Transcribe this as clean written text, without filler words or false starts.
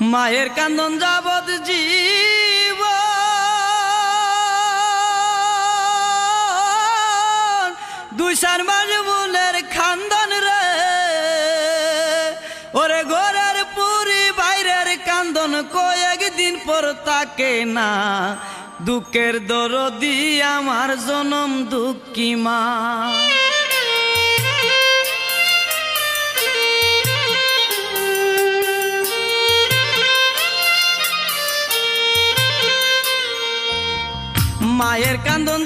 মায়ের কান্দন যাবৎ জীব দুই চার মাস বুনের খান্দন রে ওরে ঘরের পুরি বাইরের কান্দন কয়েকদিন পর তাকে না দুঃখের দরদি আমার জনম দুঃখী মা মায়ের কান্দন